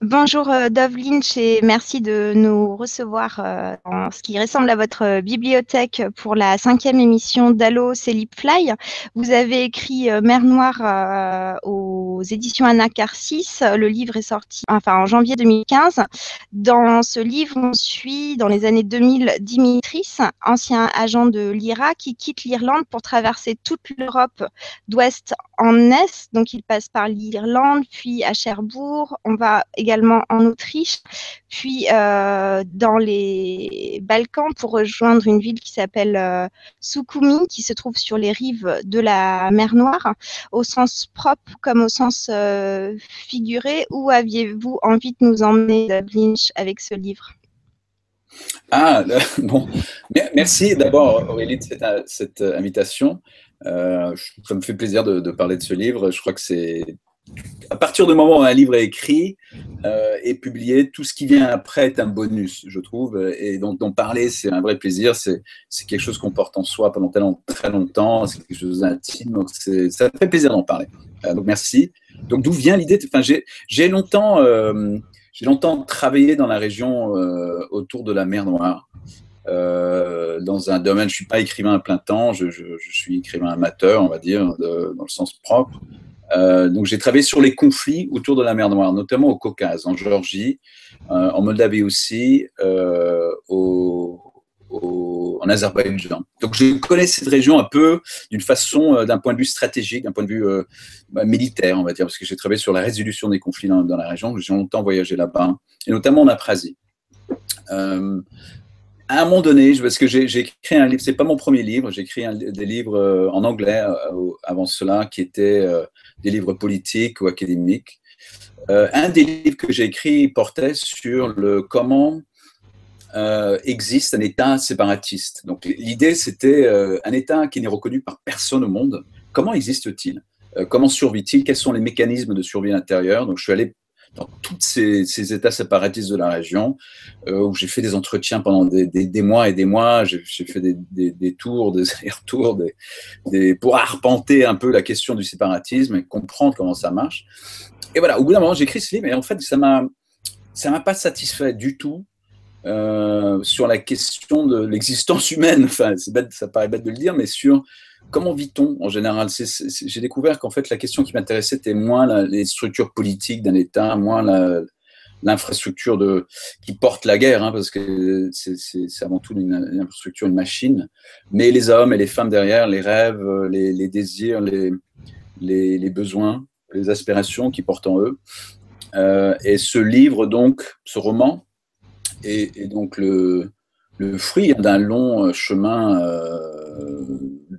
Bonjour Dove Lynch et merci de nous recevoir dans ce qui ressemble à votre bibliothèque pour la 5e émission d'Allo Fly. Vous avez écrit Mer Noire aux éditions Anacarsis. Le livre est sorti en janvier 2015. Dans ce livre, on suit dans les années 2000 Dimitris, ancien agent de l'IRA qui quitte l'Irlande pour traverser toute l'Europe d'ouest en est. Donc il passe par l'Irlande, puis à Cherbourg. On va également en Autriche, puis dans les Balkans pour rejoindre une ville qui s'appelle Sukhumi, qui se trouve sur les rives de la mer Noire, au sens propre comme au sens figuré. Où aviez-vous envie de nous emmener, Dove Lynch, avec ce livre? Ah, bon, merci d'abord Aurélie de cette invitation. Ça me fait plaisir de parler de ce livre. Je crois que c'est à partir du moment où un livre est écrit et publié, tout ce qui vient après est un bonus, je trouve. Et donc d'en parler, c'est un vrai plaisir. C'est quelque chose qu'on porte en soi pendant très longtemps. C'est quelque chose d'intime. Donc ça fait plaisir d'en parler. Donc merci. Donc d'où vient l'idée? Enfin, j'ai longtemps travaillé dans la région autour de la mer Noire. Dans un domaine, je ne suis pas écrivain à plein temps, je suis écrivain amateur, on va dire, dans le sens propre. Donc j'ai travaillé sur les conflits autour de la mer Noire, notamment au Caucase, en Géorgie, en Moldavie aussi, en Azerbaïdjan. Donc je connais cette région un peu d'une façon, d'un point de vue stratégique, d'un point de vue militaire, on va dire, parce que j'ai travaillé sur la résolution des conflits dans la région. J'ai longtemps voyagé là-bas, et notamment en Abkhazie. À un moment donné, parce que j'ai écrit un livre, c'est pas mon premier livre, j'ai écrit des livres en anglais avant cela, qui étaient des livres politiques ou académiques. Un des livres que j'ai écrit portait sur comment existe un État séparatiste. Donc l'idée, c'était un État qui n'est reconnu par personne au monde. Comment existe-t-il? Comment survit-il? Quels sont les mécanismes de survie intérieure? Donc je suis allé dans tous ces États séparatistes de la région, où j'ai fait des entretiens pendant des mois et des mois. J'ai fait des tours, des allers-retours, pour arpenter un peu la question du séparatisme et comprendre comment ça marche. Et voilà, au bout d'un moment, j'ai écrit ce livre, et en fait, ça m'a pas satisfait du tout sur la question de l'existence humaine. Enfin, c'est bête, ça paraît bête de le dire, mais sur comment vit-on en général. J'ai découvert qu'en fait, la question qui m'intéressait était moins les structures politiques d'un État, moins l'infrastructure qui porte la guerre, hein, parce que c'est avant tout une infrastructure, une machine, mais les hommes et les femmes derrière, les rêves, les désirs, les besoins, les aspirations qui portent en eux. Et ce livre, donc, ce roman, est donc le fruit d'un long chemin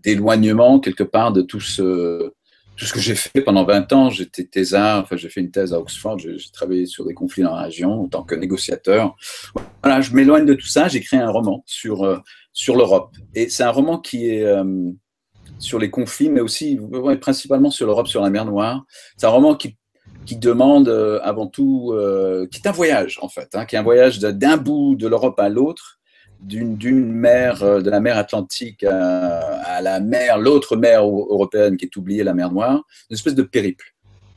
d'éloignement, quelque part, de tout ce que j'ai fait pendant 20 ans. J'étais thésard, enfin, j'ai fait une thèse à Oxford, j'ai travaillé sur des conflits dans la région en tant que négociateur. Voilà, je m'éloigne de tout ça, j'ai créé un roman sur l'Europe. Et c'est un roman qui est sur les conflits, mais aussi principalement sur l'Europe, sur la mer Noire. C'est un roman qui demande avant tout, qui est un voyage en fait, hein, qui est un voyage d'un bout de l'Europe à l'autre, d'une mer, de la mer Atlantique à l'autre mer européenne qui est oubliée, la mer Noire, une espèce de périple.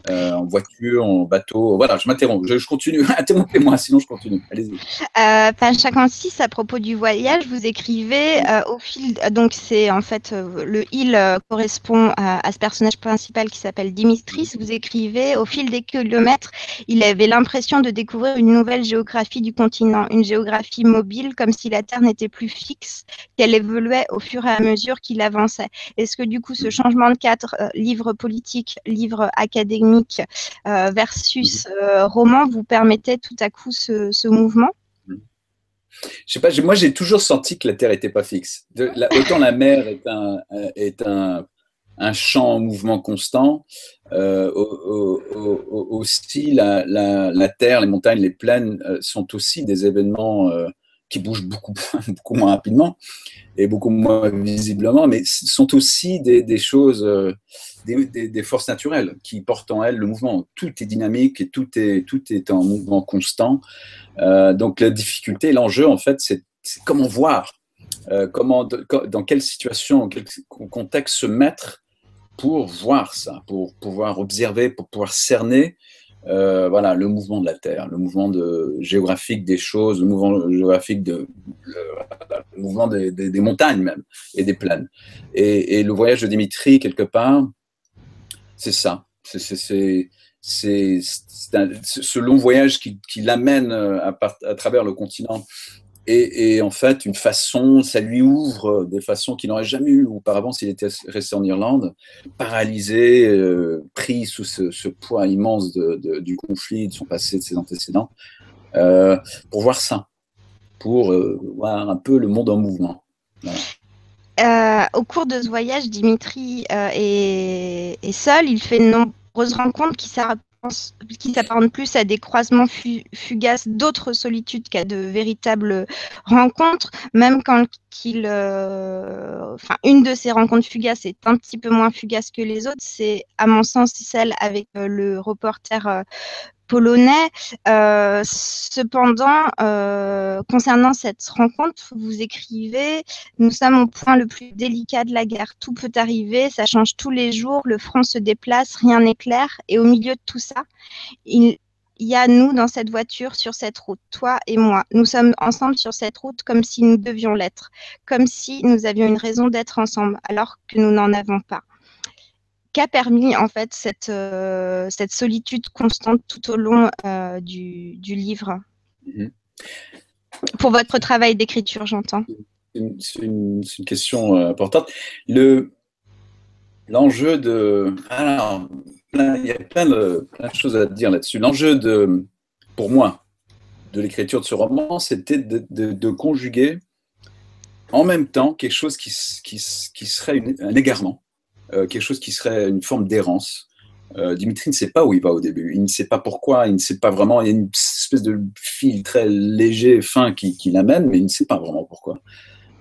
En voiture, en bateau, voilà, je m'interromps, je continue, interrompez-moi, sinon je continue, allez-y. Page 56, à propos du voyage, vous écrivez au fil, donc c'est en fait le il correspond à ce personnage principal qui s'appelle Dimitris. Vous écrivez au fil des kilomètres, il avait l'impression de découvrir une nouvelle géographie du continent, une géographie mobile, comme si la Terre n'était plus fixe, qu'elle évoluait au fur et à mesure qu'il avançait. Est-ce que du coup ce changement de cadre, livre politique, livre académique versus roman, vous permettait tout à coup ce mouvement? Je sais pas, moi j'ai toujours senti que la Terre n'était pas fixe. Autant la mer est un champ en mouvement constant. Aussi, la terre, les montagnes, les plaines sont aussi des événements qui bougent beaucoup moins rapidement et beaucoup moins visiblement, mais sont aussi des choses, des forces naturelles qui portent en elles le mouvement. Tout est dynamique et tout est en mouvement constant. Donc la difficulté, l'enjeu, en fait, c'est comment voir, dans quelle situation, dans quel contexte se mettre pour voir ça, pour pouvoir observer, pour pouvoir cerner voilà, le mouvement de la Terre, le mouvement géographique des choses, le mouvement géographique le mouvement des montagnes même et des plaines. Et le voyage de Dimitri, quelque part, c'est ça. C'est ce long voyage qui l'amène à travers le continent. Et en fait, ça lui ouvre des façons qu'il n'aurait jamais eues auparavant s'il était resté en Irlande, paralysé, pris sous ce poids immense du conflit, de son passé, de ses antécédents, pour voir ça, pour voir un peu le monde en mouvement. Voilà. Au cours de ce voyage, Dimitri est seul. Il fait de nombreuses rencontres qui s'apparentent plus à des croisements fugaces d'autres solitudes qu'à de véritables rencontres. Même quand une de ces rencontres fugaces est un petit peu moins fugace que les autres, c'est à mon sens celle avec le reporter polonais. Cependant, concernant cette rencontre, vous écrivez: nous sommes au point le plus délicat de la guerre. Tout peut arriver, ça change tous les jours, le front se déplace, rien n'est clair. Et au milieu de tout ça, il y a nous dans cette voiture, sur cette route, toi et moi. Nous sommes ensemble sur cette route comme si nous devions l'être, comme si nous avions une raison d'être ensemble, alors que nous n'en avons pas. Qu'a permis en fait cette solitude constante tout au long du livre? Pour votre travail d'écriture, j'entends. C'est une question importante. L'enjeu de... Alors, il y a plein de choses à dire là-dessus. L'enjeu pour moi, de l'écriture de ce roman, c'était de conjuguer en même temps quelque chose qui serait un égarement, quelque chose qui serait une forme d'errance. Dimitri ne sait pas où il va au début, il ne sait pas pourquoi, il ne sait pas vraiment, il y a une espèce de fil très léger, fin qui l'amène, mais il ne sait pas vraiment pourquoi.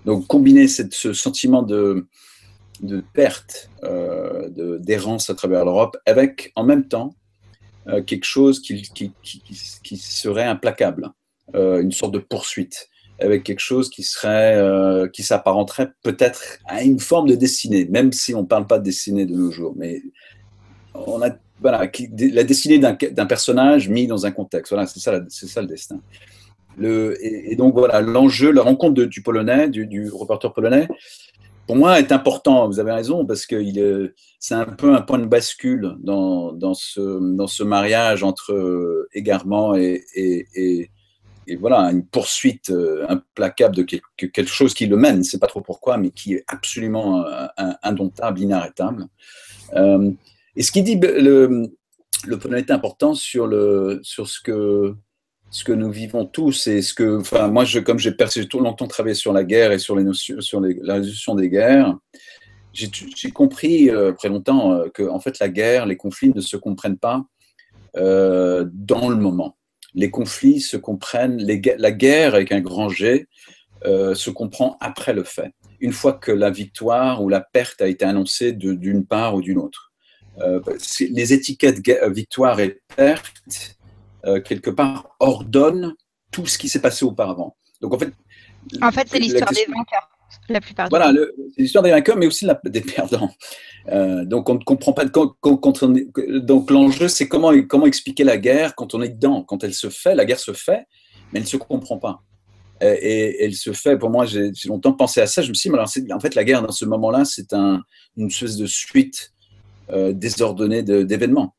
Donc combiner ce sentiment de perte, d'errance à travers l'Europe, avec en même temps quelque chose qui serait implacable, une sorte de poursuite, avec quelque chose qui s'apparenterait peut-être à une forme de destinée, même si on ne parle pas de destinée de nos jours, mais on a la destinée d'un personnage mis dans un contexte. Voilà, c'est ça le destin. Et donc voilà, l'enjeu, la rencontre du Polonais, du reporter polonais, pour moi est important. Vous avez raison, parce que c'est un peu un point de bascule dans ce mariage entre égarement et voilà, une poursuite implacable de quelque chose qui le mène, on ne sait pas trop pourquoi, mais qui est absolument indomptable, inarrêtable. Et ce qui dit le Polonais est important sur ce que nous vivons tous et moi, comme j'ai tout longtemps travaillé sur la guerre et sur la résolution des guerres, j'ai compris très longtemps que en fait la guerre, les conflits ne se comprennent pas dans le moment. Les conflits se comprennent, la guerre avec un grand G se comprend après le fait, une fois que la victoire ou la perte a été annoncée d'une part ou d'une autre. Les étiquettes victoire et perte, quelque part, ordonnent tout ce qui s'est passé auparavant. Donc, en fait, c'est l'histoire des vainqueurs, la plupart du temps. C'est l'histoire des vainqueurs, mais aussi des perdants. Donc, on ne comprend pas. Donc, l'enjeu, c'est comment expliquer la guerre quand on est dedans. Quand elle se fait, la guerre se fait, mais elle ne se comprend pas. Et elle se fait, pour moi, j'ai longtemps pensé à ça. Je me suis dit, en fait, la guerre, dans ce moment-là, c'est une espèce de suite désordonnée d'événements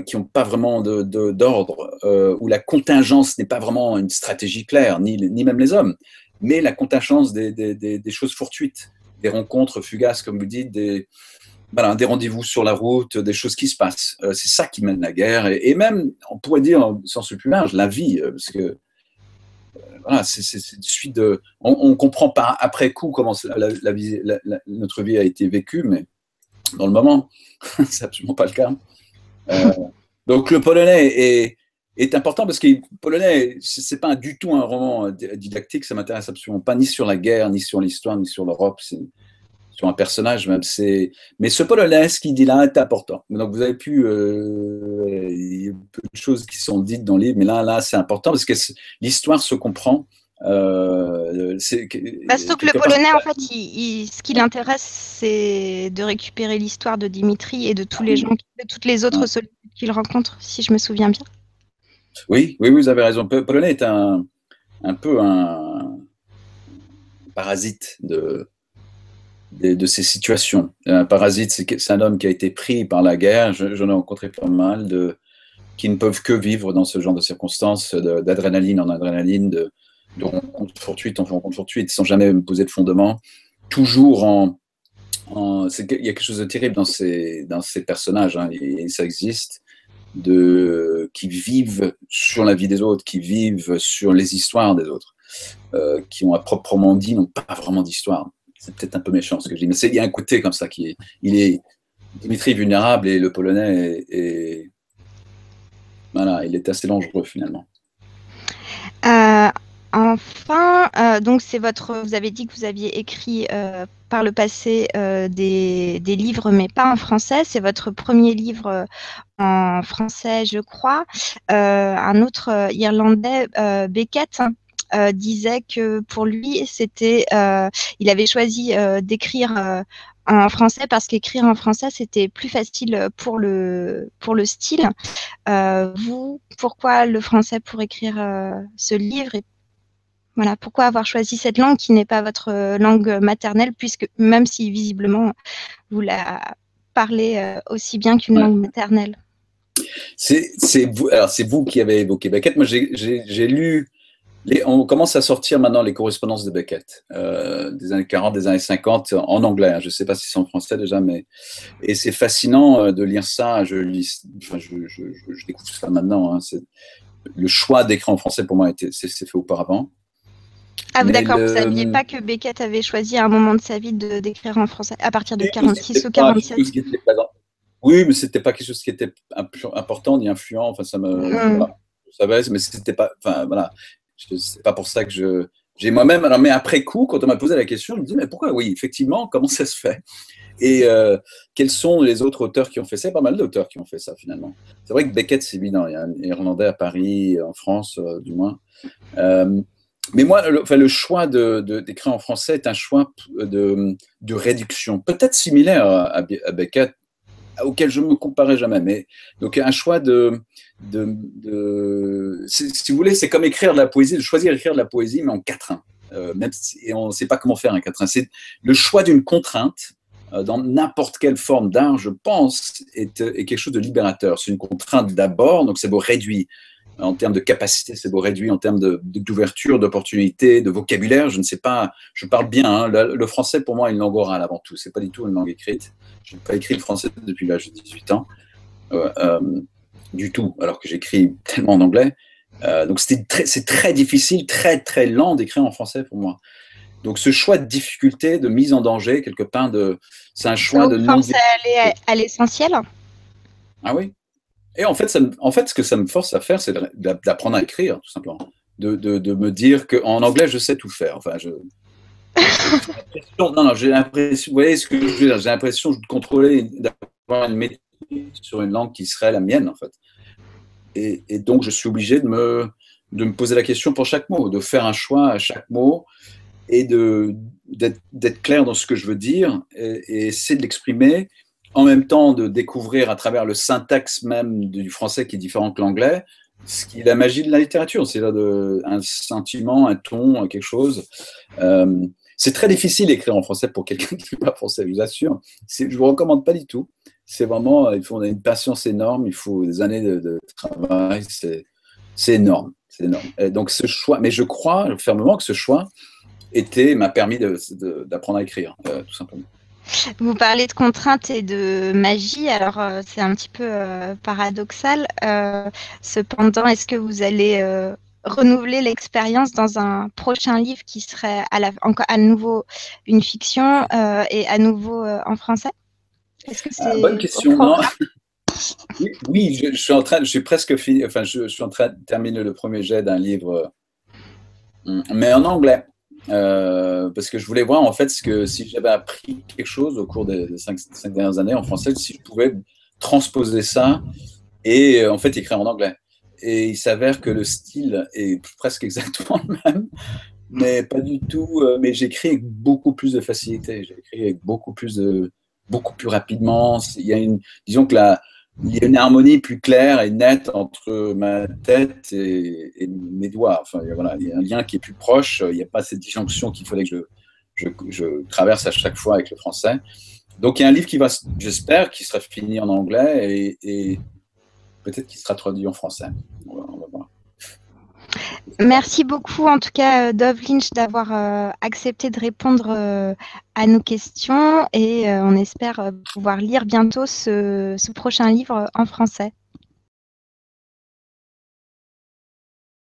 qui n'ont pas vraiment d'ordre, où la contingence n'est pas vraiment une stratégie claire, ni même les hommes, mais la contingence des choses fortuites, des rencontres fugaces, comme vous dites, des rendez-vous sur la route, des choses qui se passent. C'est ça qui mène la guerre, et même, on pourrait dire, en sens plus large, la vie, parce que voilà, c'est une suite de... On ne comprend pas après coup comment notre vie a été vécue, mais dans le moment. C'est absolument pas le cas. Donc le polonais est important parce que le polonais, c'est pas du tout un roman didactique, ça m'intéresse absolument pas, ni sur la guerre, ni sur l'histoire, ni sur l'Europe, sur un personnage même. Mais ce polonais, ce qu'il dit là est important. Donc vous avez pu, il y a peu de choses qui sont dites dans le livre, mais là c'est important parce que l'histoire se comprend. Surtout que le polonais, en fait, ce qui l'intéresse, c'est de récupérer l'histoire de Dimitri et de tous les gens, de toutes les autres solitudes qu'il rencontre, si je me souviens bien. Oui, vous avez raison. Polonais est un peu un parasite de ces situations. Un parasite, c'est un homme qui a été pris par la guerre. J'en ai rencontré pas mal qui ne peuvent que vivre dans ce genre de circonstances, d'adrénaline en adrénaline, de rencontre fortuite en rencontre fortuite, sans jamais me poser de fondement. Toujours il y a quelque chose de terrible dans ces personnages, hein, et ça existe, qui vivent sur la vie des autres, qui vivent sur les histoires des autres, qui ont à proprement dit n'ont pas vraiment d'histoire. C'est peut-être un peu méchant ce que je dis, mais il y a un côté comme ça Dimitri est vulnérable et le polonais voilà, il est assez dangereux finalement. Enfin, donc vous avez dit que vous aviez écrit par le passé des livres, mais pas en français. C'est votre premier livre en français, je crois. Un autre Irlandais, Beckett, disait que pour lui, il avait choisi d'écrire en français parce qu'écrire en français, c'était plus facile pour le style. Vous, pourquoi le français pour écrire ce livre et voilà, pourquoi avoir choisi cette langue qui n'est pas votre langue maternelle, puisque même si visiblement vous la parlez aussi bien qu'une langue maternelle? C'est vous qui avez évoqué Beckett. Moi, j'ai lu. On commence à sortir maintenant les correspondances de Beckett, des années 40, des années 50, en anglais. Hein. Je ne sais pas si c'est en français déjà, et c'est fascinant de lire ça. Je découvre ça maintenant. Hein. Le choix d'écrire en français, pour moi, c'est fait auparavant. Ah, d'accord, vous ne saviez pas que Beckett avait choisi à un moment de sa vie d'écrire en français, à partir de 46 ou 47. Oui, mais c'était pas quelque chose qui était important ni influent. Enfin, voilà, je savais, mais c'était pas. Enfin, voilà, c'est pas pour ça que j'ai moi-même. Alors, mais après coup, quand on m'a posé la question, je me dis mais pourquoi? Oui, effectivement, comment ça se fait? Et quels sont les autres auteurs qui ont fait ça? Pas mal d'auteurs qui ont fait ça finalement. C'est vrai que Beckett, c'est évident. Il y a un Irlandais à Paris, en France, du moins. Mais moi, le choix d'écrire en français est un choix de réduction, peut-être similaire à Beckett, auquel je ne me comparais jamais. Mais donc un choix si vous voulez, c'est comme écrire de la poésie, de choisir d'écrire de la poésie, mais en quatrain. Et on ne sait pas comment faire un quatrain. C'est le choix d'une contrainte dans n'importe quelle forme d'art, je pense, est quelque chose de libérateur. C'est une contrainte d'abord, donc c'est beau réduit. En termes de capacité, c'est beau réduit, en termes d'ouverture, d'opportunité, de vocabulaire, je ne sais pas, je parle bien, hein, le français pour moi est une langue orale avant tout, c'est pas du tout une langue écrite, je n'ai pas écrit le français depuis l'âge de 18 ans, du tout, alors que j'écris tellement en anglais, donc c'est très difficile, très très lent d'écrire en français pour moi. Donc ce choix de difficulté, de mise en danger, quelque part, c'est un choix de non... Ça aller à l'essentiel. Ah oui. Et en fait, ce que ça me force à faire, c'est d'apprendre à écrire, tout simplement. De me dire qu'en anglais, je sais tout faire. Enfin, non, j'ai l'impression, vous voyez ce que je veux dire, j'ai l'impression de contrôler, d'avoir une maîtrise sur une langue qui serait la mienne, en fait. Et donc, je suis obligé de me poser la question pour chaque mot, de faire un choix à chaque mot et d'être clair dans ce que je veux dire et essayer de l'exprimer. En même temps, de découvrir à travers le syntaxe même du français qui est différent que l'anglais, ce qui est la magie de la littérature, c'est un sentiment, un ton, quelque chose. C'est très difficile d'écrire en français pour quelqu'un qui n'est pas français, je vous assure. Je ne vous recommande pas du tout. C'est vraiment, on a une patience énorme, il faut des années de travail, c'est énorme. C'est énorme. Et donc ce choix, mais je crois fermement que ce choix m'a permis d'apprendre à écrire, tout simplement. Vous parlez de contraintes et de magie, alors c'est un petit peu paradoxal. Cependant, est-ce que vous allez renouveler l'expérience dans un prochain livre qui serait à nouveau une fiction et à nouveau en français? Est-ce que Bonne c'est au question. Non. programme? Oui, je suis en train, je suis presque fini. Enfin, je suis en train de terminer le premier jet d'un livre, mais en anglais. Parce que je voulais voir en fait si j'avais appris quelque chose au cours des cinq dernières années en français, si je pouvais transposer ça et en fait écrire en anglais. Et il s'avère que le style est presque exactement le même, mais pas du tout. Mais j'écris avec beaucoup plus de facilité. J'écris avec beaucoup plus rapidement. Disons que il y a une harmonie plus claire et nette entre ma tête et mes doigts. Enfin, voilà, il y a un lien qui est plus proche. Il n'y a pas cette disjonction qu'il fallait que je traverse à chaque fois avec le français. Donc, il y a un livre qui va, j'espère, qui sera fini en anglais et peut-être qu'il sera traduit en français. On va voir. Merci beaucoup, en tout cas, Dov Lynch, d'avoir accepté de répondre à nos questions et on espère pouvoir lire bientôt ce prochain livre en français.